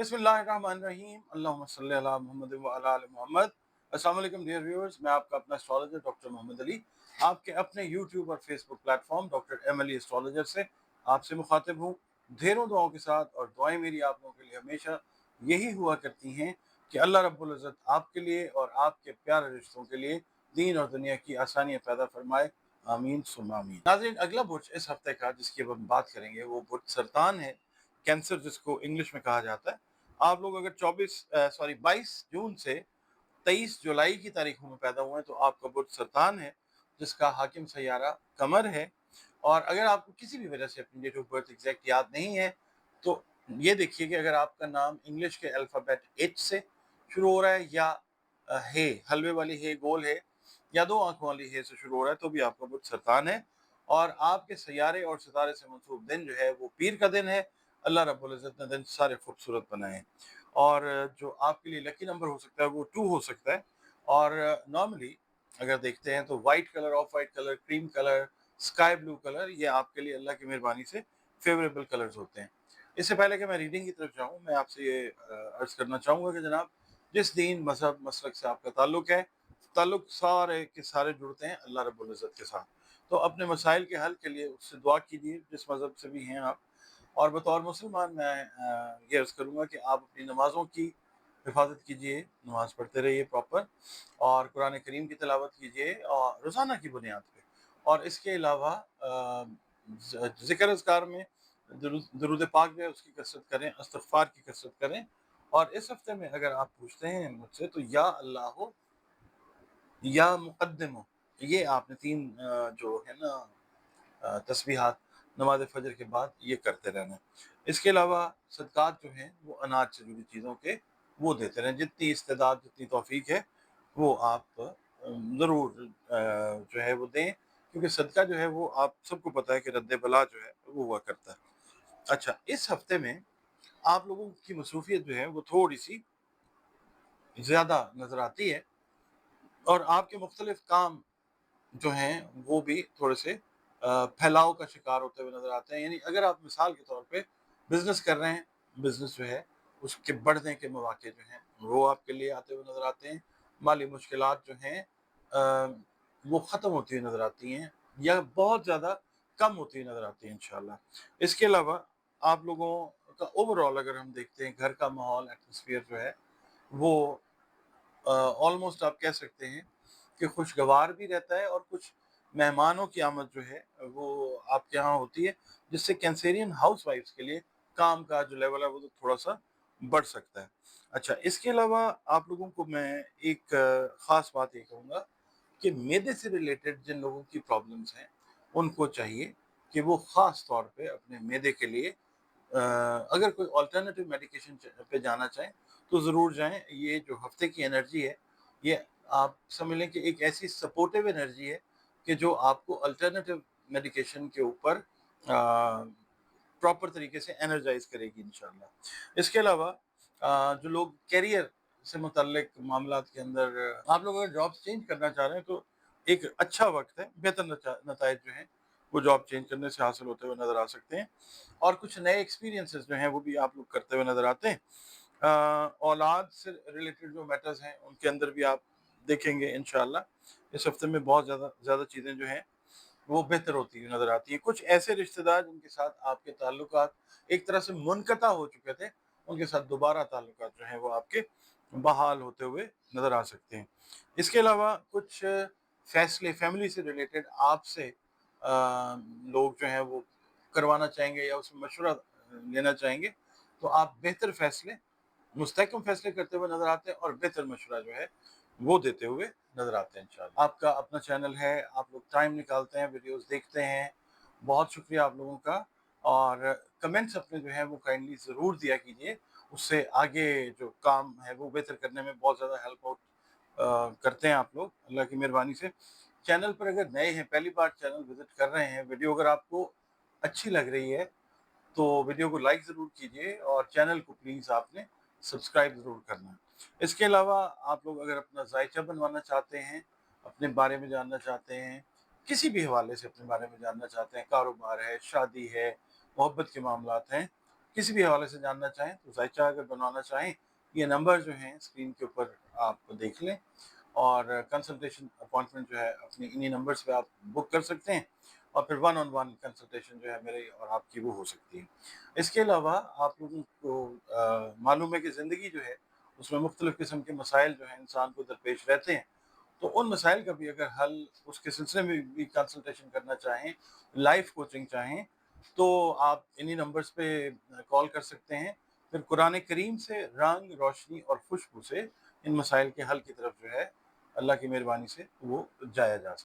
बिस्मिल्लाहिर्रहमानिर्रहीम अल्लाहुम्मा सल्ली अला मुहम्मद व अला आलि मोहम्मद। अस्सलाम वालेकुम डियर व्यूअर्स, मैं आपका अपना एस्ट्रोलॉजर डॉक्टर मोहम्मद अली आपके अपने यूट्यूब और Facebook platform doctor M Ali astrologer से आपसे मुखातिब हूँ ढेरों दुआओं के साथ। और दुआएं मेरी आप लोगों के लिए हमेशा यही हुआ करती हैं कि अल्लाह रब्बुल इज़्ज़त आपके लिए और आपके प्यारे रिश्तों के लिए दीन और दुनिया की आसानियाँ पैदा फरमाए। आमीन सुम्मा आमीन। नाज़रीन, अगला बुर्ज इस हफ्ते का जिसकी अब हम बात करेंगे वो बुर्ज सरतान है, कैंसर जिसको इंग्लिश में कहा जाता है। आप लोग अगर 22 जून से 23 जुलाई की तारीखों में पैदा हुए हैं तो आपका बुर्ज सरतान है, जिसका हाकिम सैयारा कमर है। और अगर आपको किसी भी वजह से अपनी डेट ऑफ बर्थ एग्जैक्ट याद नहीं है तो ये देखिए कि अगर आपका नाम इंग्लिश के अल्फ़ाबेट एच से शुरू हो रहा है या हे, हलवे वाली हे, गोल है, या दो आंखों वाली हे से शुरू हो रहा है तो भी आपका बुर्ज सरतान है। और आपके सैयारे और सितारे से मंसूब दिन जो है वो पीर का दिन है। अल्लाह रब्बुल इज़्ज़त ने दिन सारे खूबसूरत बनाए हैं। और जो आपके लिए लकी नंबर हो सकता है वो 2 हो सकता है। और नॉर्मली अगर देखते हैं तो white colour, of white colour, cream colour, sky blue colour ये आपके लिए अल्लाह की मेहरबानी से फेवरेबल कलर्स होते हैं। इससे पहले कि मैं रीडिंग की तरफ जाऊँ, मैं आपसे ये अर्ज़ करना चाहूँगा कि जनाब, जिस दीन, मज़हब, मसलक से आपका ताल्लुक़ है, ताल्लुक़ सारे के सारे जुड़ते हैं अल्लाह रब्बुल इज़्ज़त के साथ। तो अपने मसाइल के हल के लिए उससे दुआ कीजिए, जिस मज़हब से भी हैं आप। और बतौर मुसलमान मैं ये अर्ज़ करूँगा कि आप अपनी नमाज़ों की हिफाजत कीजिए, नमाज़ पढ़ते रहिए प्रॉपर, और कुरान करीम की तिलावत कीजिए और रोज़ाना की बुनियाद पे। और इसके अलावा ज़िक्र अज़कार में दरूद पाक जो है उसकी कसरत करें, इस्तिग़फ़ार की कसरत करें। और इस हफ़्ते में अगर आप पूछते हैं मुझसे तो या अल्लाह या मुक़द्दिम, ये आपने 3 जो है ना तस्बीहात नमाज फ़जर के बाद ये करते रहना है। इसके अलावा सदक़ात जो हैं वो अनाज से जुड़ी चीज़ों के वो देते रहें। जितनी इस्तेदाद, जितनी तौफ़ीक है वो आप ज़रूर जो है वो दें, क्योंकि सदका जो है वो आप सबको पता है कि रद्द बला जो है वो हुआ करता है। अच्छा, इस हफ़्ते में आप लोगों की मसरूफ़ियत जो है वो थोड़ी-सी ज़्यादा नज़र आती है और आपके मुख्तलिफ़ काम जो हैं वो भी थोड़े से फैलाव का शिकार होते हुए नज़र आते हैं। यानी अगर आप मिसाल के तौर पे बिज़नेस कर रहे हैं, बिज़नेस जो है उसके बढ़ने के मौके जो हैं वो आपके लिए आते हुए नज़र आते हैं। माली मुश्किलात जो हैं वो ख़त्म होती हुई नज़र आती हैं या बहुत ज़्यादा कम होती हुई नज़र आती हैं इंशाअल्लाह। इसके अलावा आप लोगों का ओवरऑल अगर हम देखते हैं, घर का माहौल, एटमॉस्फेयर जो है वो ऑलमोस्ट आप कह सकते हैं कि खुशगवार भी रहता है, और कुछ मेहमानों की आमद जो है वो आपके यहाँ होती है, जिससे कैंसेरियन हाउसवाइफ्स के लिए काम का जो लेवल है वो तो थोड़ा-सा बढ़ सकता है। अच्छा, इसके अलावा आप लोगों को मैं एक ख़ास बात ये कहूँगा कि मैदे से रिलेटेड जिन लोगों की प्रॉब्लम्स हैं, उनको चाहिए कि वो ख़ास तौर पे अपने मैदे के लिए अगर कोई अल्टरनेटिव मेडिकेशन पे जाना चाहें तो ज़रूर जाएं। ये जो हफ्ते की एनर्जी है ये आप समझ लें कि एक ऐसी सपोर्टिव एनर्जी है कि जो आपको अल्टरनेटिव मेडिकेशन के ऊपर प्रॉपर तरीके से एनर्जाइज करेगी इंशाल्लाह। इसके अलावा जो लोग करियर से मुतल्लिक मामलात के अंदर आप लोग अगर जॉब चेंज करना चाह रहे हैं तो एक अच्छा वक्त है, बेहतर नताइज जो हैं वो जॉब चेंज करने से हासिल होते हुए नज़र आ सकते हैं। और कुछ नए एक्सपीरियंसेस जो हैं वो भी आप लोग करते हुए नज़र आते हैं। औलाद से रिलेटेड जो मैटर्स हैं उनके अंदर भी आप देखेंगे इंशाल्लाह इस हफ्ते में बहुत ज़्यादा ज़्यादा चीज़ें जो हैं वो बेहतर होती हुई नज़र आती हैं। कुछ ऐसे रिश्तेदार जिनके साथ आपके ताल्लुकात एक तरह से मुनक़ता हो चुके थे, उनके साथ दोबारा ताल्लुकात जो हैं वो आपके बहाल होते हुए नज़र आ सकते हैं। इसके अलावा कुछ फ़ैसले फ़ैमिली से रिलेटेड आपसे लोग जो हैं वो करवाना चाहेंगे या उसमें मशवरा लेना चाहेंगे, तो आप बेहतर फ़ैसले, मुस्तहकम फ़ैसले करते हुए नज़र आते हैं और बेहतर मशवरा जो है वो देते हुए नज़र आते हैं इंशाल्लाह। आपका अपना चैनल है, आप लोग टाइम निकालते हैं, वीडियोज़ देखते हैं, बहुत शुक्रिया आप लोगों का। और कमेंट्स अपने जो हैं वो काइंडली ज़रूर दिया कीजिए, उससे आगे जो काम है वो बेहतर करने में बहुत ज़्यादा हेल्प आउट करते हैं आप लोग, अल्लाह की मेहरबानी से। चैनल पर अगर नए हैं, पहली बार चैनल विज़िट कर रहे हैं, वीडियो अगर आपको अच्छी लग रही है तो वीडियो को लाइक ज़रूर कीजिए और चैनल को प्लीज़ आपने सब्सक्राइब ज़रूर करना है। इसके अलावा आप लोग अगर अपना ज़ायचा बनवाना चाहते हैं, अपने बारे में जानना चाहते हैं, किसी भी हवाले से अपने बारे में जानना चाहते हैं, कारोबार है, शादी है, मोहब्बत के मामलात हैं, किसी भी हवाले से जानना चाहें तो ज़ायचा अगर बनवाना चाहें, ये नंबर जो हैं स्क्रीन के ऊपर आप देख लें, और कंसल्टेशन अपॉइंटमेंट जो है अपनी इन्हीं नंबर्स पे आप बुक कर सकते हैं, और फिर वन ऑन वन कंसल्टेशन जो है मेरी और आपकी वो हो सकती है। इसके अलावा आप लोगों को मालूम है कि ज़िंदगी जो है उसमें मुख्तलिफ़ किस्म के मसाइल जो हैं इंसान को दरपेश रहते हैं। तो उन मसाइल का भी अगर हल उसके सिलसिले में भी कंसल्टेशन करना चाहें, लाइफ कोचिंग चाहें, तो आप इन्हीं नंबर्स पे कॉल कर सकते हैं। फिर कुरान करीम से रंग, रोशनी और खुशबू से इन मसाइल के हल की तरफ जो है अल्लाह की मेहरबानी से वो जाया जा सकता है।